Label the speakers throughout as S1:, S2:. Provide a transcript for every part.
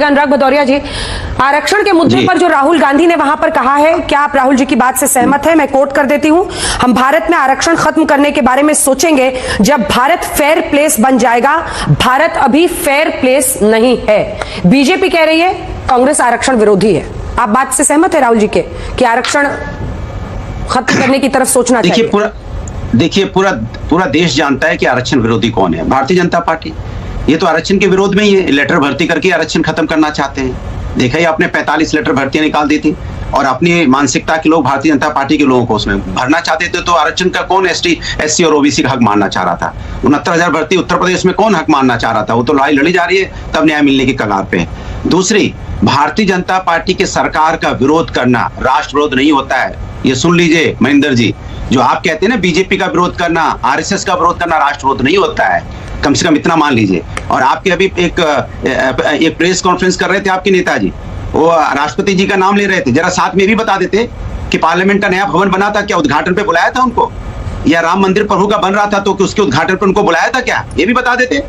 S1: अनुराग भदौरिया जी, आरक्षण के मुद्दे पर जो राहुल गांधी ने वहां पर कहा है, क्या आप राहुल जी की बात से सहमत हैं? मैं कोट कर देती हूं, हम भारत में आरक्षण खत्म करने के बारे में सोचेंगे जब भारत फेयर प्लेस बन जाएगा। भारत अभी फेयर प्लेस नहीं है। बीजेपी कह रही है कांग्रेस आरक्षण विरोधी है। आप बात से सहमत है राहुल जी के कि आरक्षण खत्म करने की तरफ सोचना चाहिए?
S2: देखिए पूरा देश जानता है कि आरक्षण विरोधी कौन है। भारतीय जनता पार्टी। ये तो आरक्षण के विरोध में ही है। लेटर भर्ती करके आरक्षण खत्म करना चाहते हैं। देखा ही आपने 45 लेटर भर्तियां निकाल दी थी और अपनी मानसिकता के लोग भारतीय जनता पार्टी के लोगों को उसमें भरना चाहते थे। तो आरक्षण का कौन एसटी और ओबीसी का हक मानना चाह रहा था? 69,000 भर्ती उत्तर प्रदेश में कौन हक मानना चाह रहा था? वो तो लड़ाई लड़ी जा रही है, तब न्याय मिलने की कगार पे है। दूसरी, भारतीय जनता पार्टी के सरकार का विरोध करना राष्ट्र विरोध नहीं होता है। ये सुन लीजिए महेंद्र जी, जो आप कहते हैं ना बीजेपी का विरोध करना, आरएसएस का विरोध करना राष्ट्र विरोध नहीं होता है। कम से कम इतना मान लीजिए। और आपके अभी एक प्रेस कॉन्फ्रेंस कर रहे थे आपके नेताजी, वो राष्ट्रपति जी का नाम ले रहे थे। जरा साथ में भी बता देते कि पार्लियामेंट का नया भवन बना था, क्या उद्घाटन पे बुलाया था उनको? या राम मंदिर प्रभु का बन रहा था तो उसके उद्घाटन पे उनको बुलाया था क्या? ये भी बता देते।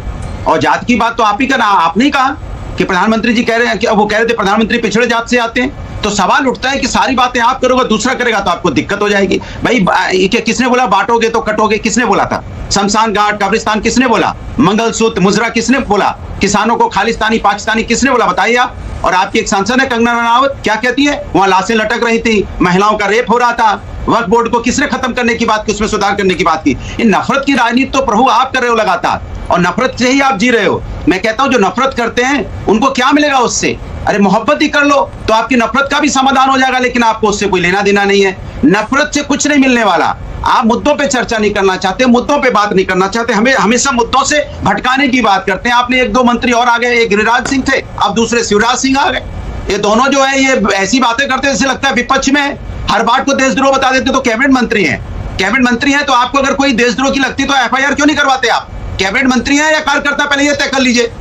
S2: और जात की बात तो आप ही का, आपने ही कहा कि प्रधानमंत्री जी कह रहे हैं कि वो कह रहे थे प्रधानमंत्री पिछड़े जात से आते हैं। तो सवाल उठता है कि सारी बातें आप करोगे, दूसरा करेगा तो आपको दिक्कत हो जाएगी। भाई किसने बोला बांटोगे तो कटोगे? किसने बोला था? शमशान घाट, कब्रिस्तान किसने बोला? मंगलसूत्र, मुजरा किसने बोला? किसानों को खालिस्तानी पाकिस्तानी किसने बोला? बताइए आप। और आपकी एक सांसद है कंगना रनावत, क्या कहती है? वहां लाशें लटक रही थी, महिलाओं का रेप हो रहा था। वक्फ बोर्ड को किसने खत्म करने की बात की, उसमें सुधार करने की बात की? इन नफरत की राजनीति तो प्रभु आप कर रहे हो लगातार, और नफरत से ही आप जी रहे हो। मैं कहता हूं जो नफरत करते हैं उनको क्या मिलेगा उससे? अरे मोहब्बत ही कर लो तो आपकी नफरत का भी समाधान हो जाएगा, लेकिन आपको उससे कोई लेना देना नहीं है। नफरत से कुछ नहीं मिलने वाला। आप मुद्दों पे चर्चा नहीं करना चाहते, मुद्दों पे बात नहीं करना चाहते, हमें हमेशा मुद्दों से भटकाने की बात करते हैं। आपने एक दो मंत्री और आ गए, एक गिरिराज सिंह थे, अब दूसरे शिवराज सिंह आ गए। ये दोनों जो है ये ऐसी बातें करते हैं जैसे लगता है विपक्ष में है। हर बात को देशद्रोह बता देते तो कैबिनेट मंत्री हैं। कैबिनेट मंत्री हैं तो आपको अगर कोई देशद्रोह की लगती तो एफआईआर क्यों नहीं करवाते आप? कैबिनेट मंत्री हैं या कार्यकर्ता, पहले ये तय कर लीजिए।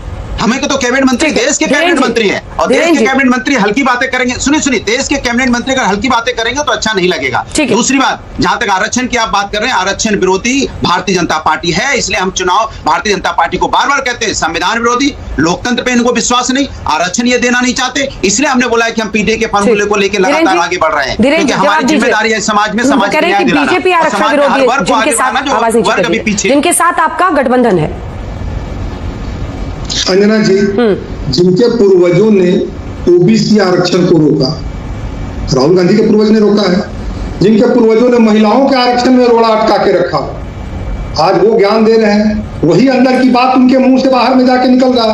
S2: हमें तो कैबिनेट मंत्री, देश के कैबिनेट मंत्री हैं, और देश के कैबिनेट मंत्री हल्की बातें करेंगे। सुनिए, देश के कैबिनेट मंत्री अगर हल्की बातें करेंगे तो अच्छा नहीं लगेगा। दूसरी बात, जहां तक आरक्षण की आप बात कर रहे हैं, आरक्षण विरोधी भारतीय जनता पार्टी है। इसलिए हम चुनाव भारतीय जनता पार्टी को बार बार कहते हैं संविधान विरोधी, लोकतंत्र पे इनको विश्वास नहीं, आरक्षण ये देना नहीं चाहते। इसलिए हमने बोला है कि हम पीटीए के फॉर्मूले को लेकर लगातार आगे बढ़ रहे हैं, क्योंकि हमारी जिम्मेदारी है समाज में समाज को न्याय दिलाना।
S1: बीजेपी आरक्षण विरोधी है, जिनके साथ आपका गठबंधन है।
S3: अंजना जी, जिनके पूर्वजों ने ओबीसी आरक्षण को रोका, राहुल गांधी के पूर्वज ने रोका है। जिनके पूर्वजों ने महिलाओं के आरक्षण में रोड़ा अटका के रखा, आज वो ज्ञान दे रहे हैं। वही अंदर की बात उनके मुंह से बाहर में जाके निकल रहा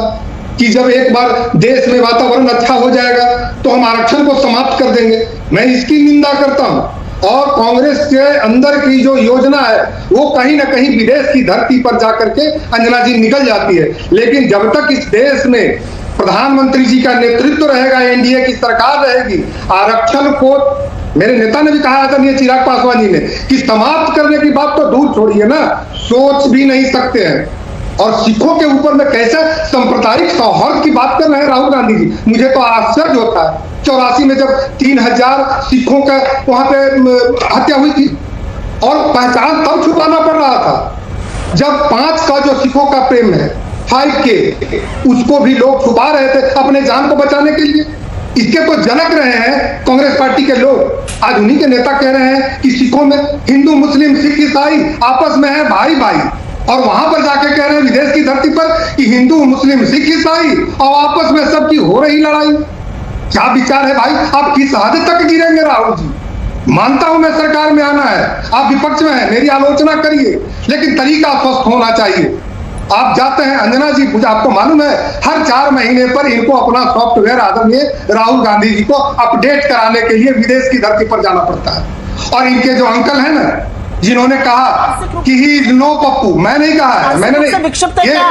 S3: कि जब एक बार देश में वातावरण अच्छा हो जाएगा तो हम आरक्षण को समाप्त कर देंगे। मैं इसकी निंदा करता हूं। और कांग्रेस के अंदर की जो योजना है वो कहीं ना कहीं विदेश की धरती पर जाकर के अंजना जी निकल जाती है। लेकिन जब तक इस देश में प्रधानमंत्री जी का नेतृत्व रहेगा, एनडीए की सरकार रहेगी, आरक्षण को, मेरे नेता ने भी कहा था नहीं, चिराग पासवान जी ने, कि समाप्त करने की बात तो दूर छोड़िए ना, सोच भी नहीं सकते हैं। और सिखों के ऊपर में कैसे सांप्रदायिक सौहार्द की बात कर रहे हैं राहुल गांधी जी, मुझे तो आश्चर्य होता है। 84 में जब 3000 सिखों का वहां पे हत्या हुई थी और पहचान तब छुपाना पड़ रहा था जब 5 का जो सिखों का प्रेम है 5K, उसको भी लोग छुपा रहे थे अपने जान को बचाने के लिए। इसके तो जनक रहे हैं कांग्रेस पार्टी के लोग। आज उन्हीं के नेता कह रहे हैं कि सिखों में हिंदू मुस्लिम सिख ईसाई आपस में है भाई भाई, और वहां पर जाके कह रहे हैं विदेश की धरती पर कि हिंदू मुस्लिम सिख ईसाई और आपस में सबकी हो रही लड़ाई। क्या विचार है भाई? आप किस हद तक गिरेंगे राहुल जी? मानता हूं मैं सरकार में आना है, आप विपक्ष में हैं, मेरी आलोचना करिए, लेकिन तरीका स्वस्थ होना चाहिए। आप जाते हैं अंजना जी, मुझे आपको मालूम है हर 4 महीने पर इनको अपना सॉफ्टवेयर आदरणीय राहुल गांधी जी को अपडेट कराने के लिए विदेश की धरती पर जाना पड़ता है। और इनके जो अंकल है ना, जिन्होंने कहा कि ही इज नो पप्पू, मैं नहीं कहा है, मैंने नहीं,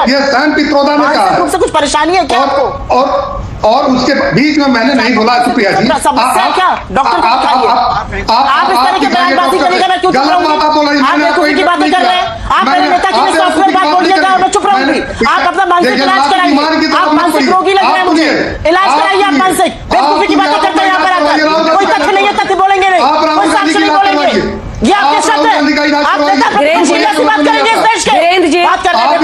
S3: ये सैम पित्रोदा ने कहा है।
S4: कुछ परेशानी है क्या आपको?
S3: और उसके बीच में मैंने नहीं बोला सुप्रिया जी,
S4: आप इस तरह की बयानबाजी करेंगे ना, क्यों चुप रहूंगी? आप बेवकूफी की बातें कर रहे हैं। आप मेरे नेता की सॉफ्टवेयर बात बोलिएगा, मैं चुप रहूंगी। आप अपना मानसिक इलाज कराइए, आप मानसिक रोगी लग रहे हैं मुझे, इलाज कराइए आप मानसिक। बेवकूफी की बातें करते हैं यहाँ पर आकर, कोई तथ्य नहीं है, तथ्य बोलेंगे नहीं, कोई साक्ष्य नहीं बोलेंगे। ये आपके शब्द है, आप नेता बात करेंगे इस देश के, बात कर रहे हैं।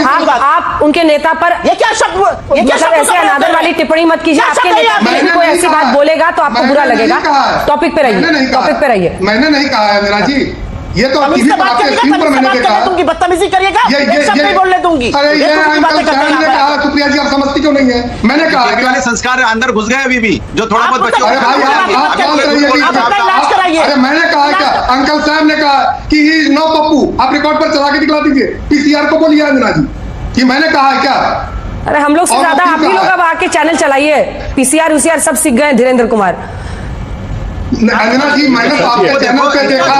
S1: उनके नेता पर
S4: ये क्या शब्द, ये क्या
S1: मतलब ऐसे अनादर वाली टिप्पणी मत कीजिए। आपके नेता पर कोई ऐसी बात बोलेगा तो आपको बुरा लगेगा। टॉपिक पे रहिए, टॉपिक पे रहिए।
S3: मैंने नहीं कहा है मीरा जी, ये तो
S4: हम इससे बात करेंगे, मैंने देखा दूंगी, बदतमीजी करिएगा, एक शब्द नहीं बोलने दूंगी।
S3: अरे ये अंकल साहब ने कहा, सुप्रिया जी आप समझती क्यों नहीं है? मैंने कहा
S2: वाले संस्कार अंदर घुस गए अभी भी, जो थोड़ा बहुत बच्चों
S3: अरे भाई
S4: इलाज कराइए।
S3: अरे मैंने कहा क्या? अंकल साहब ने कहा कि ही नो पप्पू, आप रिकॉर्ड पर चला के दिखला दीजिए, पीसीआर को बोलिए अंजना जी कि मैंने कहा है क्या?
S1: अरे हम लोग से ज्यादा आप ही लोग अब आके चैनल चलाइए, पीसीआर उसीआर सब सीख गए धीरेन्द्र कुमार।
S3: अंजना जी मैंने तो आपके चैनल पे देखा,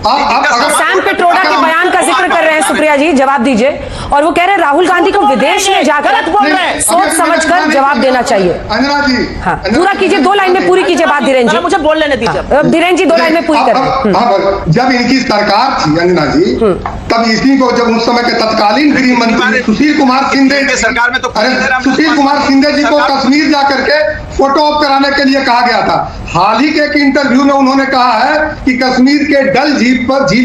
S3: आप
S1: सैम पिट्रोडा के बयान का जिक्र कर रहे हैं सुप्रिया जी, जवाब दीजिए। और वो कह रहे हैं राहुल गांधी को विदेश में जाकर सोच समझकर जवाब देना चाहिए।
S3: अंजना जी
S1: हाँ पूरा कीजिए, 2 लाइन में पूरी कीजिए बात धीरेन्द्र जी,
S4: मुझे बोल लेने दीजिए।
S1: धीरेन्द्र जी 2 लाइन में पूरी करें।
S3: जब इनकी सरकार थी अंजना जी, तब इसी को जब उस समय के तत्कालीन गृह मंत्री सुशील कुमार शिंदे
S2: के सरकार में तो
S3: सुशील कुमार शिंदे जी को कश्मीर जाकर के फोटो ऑप कराने के लिए कहा गया था। हाल ही के एक इंटरव्यू में उन्होंने कहा है कि कश्मीर के डल झील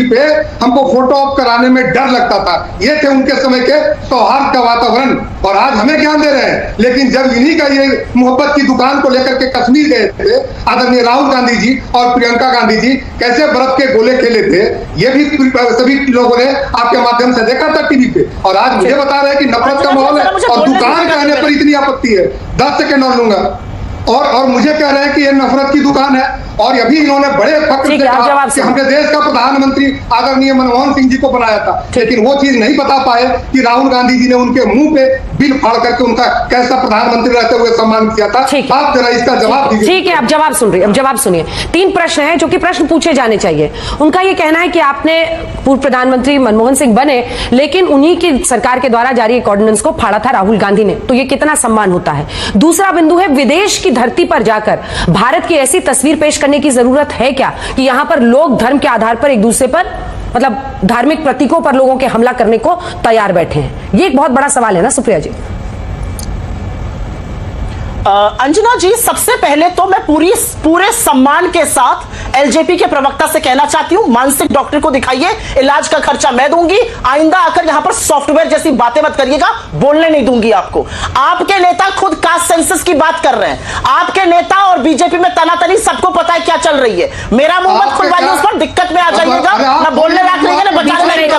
S3: पे हमको फोटो ऑप कराने में डर लगता था। ये थे उनके समय के सौहार्द का वातावरण, और आज हमें ज्ञान दे रहे हैं। लेकिन जब इन्हीं का ये मोहब्बत की दुकान को लेकर के कश्मीर गए थे आदरणीय राहुल गांधी जी और प्रियंका गांधी जी, कैसे बर्फ के गोले खेले थे, ये भी सभी लोगों ने आपके माध्यम से देखा था टीवी पे। और आज मुझे बता रहे हैं कि नफरत का माहौल है और दुकान कहने पर इतनी आपत्ति है। 10 सेकंड और लूंगा। और मुझे कह रहे हैं कि ये नफरत की दुकान है। और अभी इन्होंने बड़े फख्र से कहा कि हमने देश का प्रधानमंत्री आदरणीय मनमोहन सिंह जी को बनाया था, लेकिन वो चीज नहीं बता पाए कि राहुल गांधी जी ने उनके मुंह पे बिल फाड़ करके उनका कैसा प्रधानमंत्री रहते हुए सम्मान किया था। आप जरा इसका जवाब दीजिए।
S1: ठीक है, अब जवाब सुन रही, अब जवाब सुनिए। 3 प्रश्न हैं जो कि प्रश्न पूछे जाने चाहिए। उनका ये कहना है कि आपने पूर्व प्रधानमंत्री मनमोहन सिंह बने, लेकिन उन्हीं की सरकार के द्वारा जारी एक ऑर्डिनेंस को फाड़ा था राहुल गांधी ने, तो ये कितना सम्मान होता है। दूसरा बिंदु है विदेश की धरती पर जाकर भारत की ऐसी तस्वीर पेश करने की जरूरत है क्या कि यहां पर लोग धर्म के आधार पर एक दूसरे पर मतलब धार्मिक प्रतीकों पर लोगों के हमला करने को तैयार बैठे हैं। ये एक बहुत बड़ा सवाल है ना सुप्रिया जी।
S4: अंजना जी, सबसे पहले तो मैं पूरे सम्मान के साथ एलजेपी के प्रवक्ता से कहना चाहती हूं, मानसिक डॉक्टर को दिखाइए, इलाज का खर्चा मैं दूंगी। आइंदा आकर यहां पर सॉफ्टवेयर जैसी बातें मत करिएगा, बोलने नहीं दूंगी आपको। आपके नेता खुद कास्ट सेंसस की बात कर रहे हैं। आपके नेता और बीजेपी में तनातनी सबको पता है क्या चल रही है। मेरा मुंह मत खुलवाइए, उस पर दिक्कत में आ जाइएगा, ना बोलने लायक रहेगा ना बचाने रहेगा।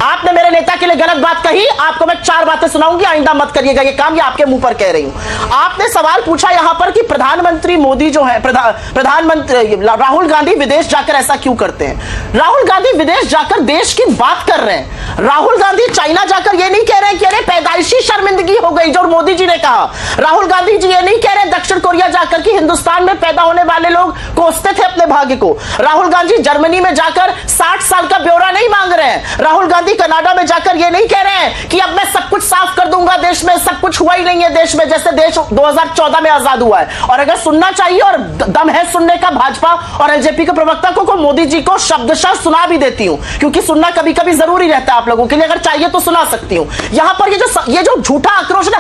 S4: आपने मेरे नेता के लिए गलत बात कही, आपको मैं 4 बातें सुनाऊंगी, आइंदा मत करिएगा ये काम, ये आपके मुंह पर कह रही हूं। आपने सवाल पूछा यहां पर कि प्रधानमंत्री मोदी जो है, प्रधानमंत्री राहुल गांधी विदेश जाकर ऐसा क्यों करते हैं। राहुल गांधी विदेश जाकर देश की बात कर रहे हैं। राहुल गांधी चाइना जाकर ये नहीं कह रहे हैं कि अरे पैदाइशी शर्मिंदगी हो गई जो मोदी जी ने कहा। राहुल गांधी जी ये नहीं कह रहे दक्षिण कोरिया जाकर कि हिंदुस्तान में पैदा होने वाले लोग कोसते थे अपने भाग्य को। राहुल गांधी जर्मनी में जाकर 60 साल का ब्यौरा नहीं मांग रहे हैं। राहुल गांधी कनाडा में जाकर ये नहीं कह रहे हैं कि अब मैं सब कुछ साफ कर दूंगा, देश में सब कुछ हुआ ही नहीं है देश में, जैसे देश 2014 में आजाद हुआ है। और अगर सुनना चाहिए और दम है सुनने का भाजपा और एलजेपी के प्रवक्ता को मोदी जी को शब्दशः सुना भी देती हूं, क्योंकि सुनना कभी कभी जरूरी रहता है आप लोगों के लिए, अगर चाहिए तो सुना सकती हूं। यहां पर ये जो झूठा आक्रोश ना,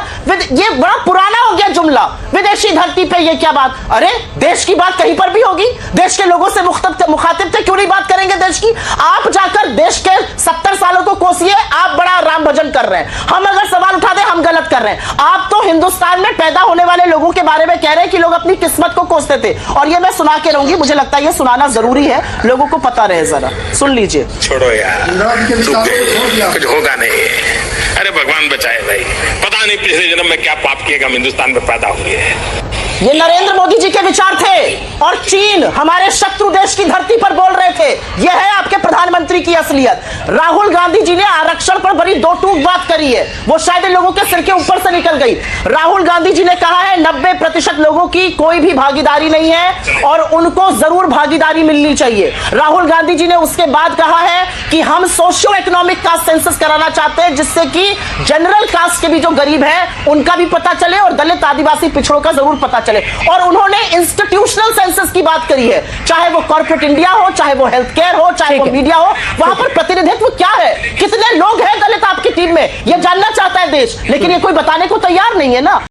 S4: ये बड़ा पुराना हो गया जुमला, विदेशी धरती पे ये क्या बात। अरे देश की बात कहीं पर भी होगी, देश के लोगों से मुखातिब थे, क्यों नहीं बात करेंगे देश की। आप जाकर देश के 70 सालों को कोसिए, आप बड़ा राम भजन कर रहे हैं। हम अगर सवाल उठा दें हम गलत कर रहे हैं। आप तो हिंदुस्तान में पैदा होने वाले लोगों के बारे में कह रहे हैं कि लोग अपनी किस्मत को कोसते थे, और ये मैं सुना के रहूंगी, मुझे लगता है ये सुनाना जरूरी है, लोगों को पता रहे, जरा सुन लीजिए।
S5: छोड़ो यार, कुछ होगा नहीं। अरे भगवान बचाए भाई, पता नहीं पिछले जन्म में क्या पाप किएगा, हम हिंदुस्तान में पैदा हुए।
S4: ये नरेंद्र मोदी जी के विचार थे, और चीन हमारे शत्रु देश की धरती पर बोल रहे थे। यह है आपके प्रधानमंत्री की असलियत। राहुल गांधी जी ने आरक्षण पर बड़ी दो टूक बात करी है, वो शायद इन लोगों के सिर के ऊपर से निकल गई। राहुल गांधी जी ने कहा है 90% लोगों की कोई भी भागीदारी नहीं है और उनको जरूर भागीदारी मिलनी चाहिए। राहुल गांधी जी ने उसके बाद कहा है कि हम सोशियो इकोनॉमिक कास्ट सेंसस कराना चाहते हैं, जिससे कि जनरल कास्ट के भी जो गरीब है उनका भी पता चले और दलित आदिवासी पिछड़ों का जरूर पता चले। और उन्होंने इंस्टीट्यूशनल सेंसस की बात करी है, चाहे वो कॉर्पोरेट इंडिया हो, चाहे वो हेल्थ केयर हो, चाहे वो मीडिया हो, वहां पर प्रतिनिधित्व क्या है, कितने लोग हैं दलित आपकी टीम में, ये जानना चाहता है देश, लेकिन ये कोई बताने को तैयार नहीं है ना।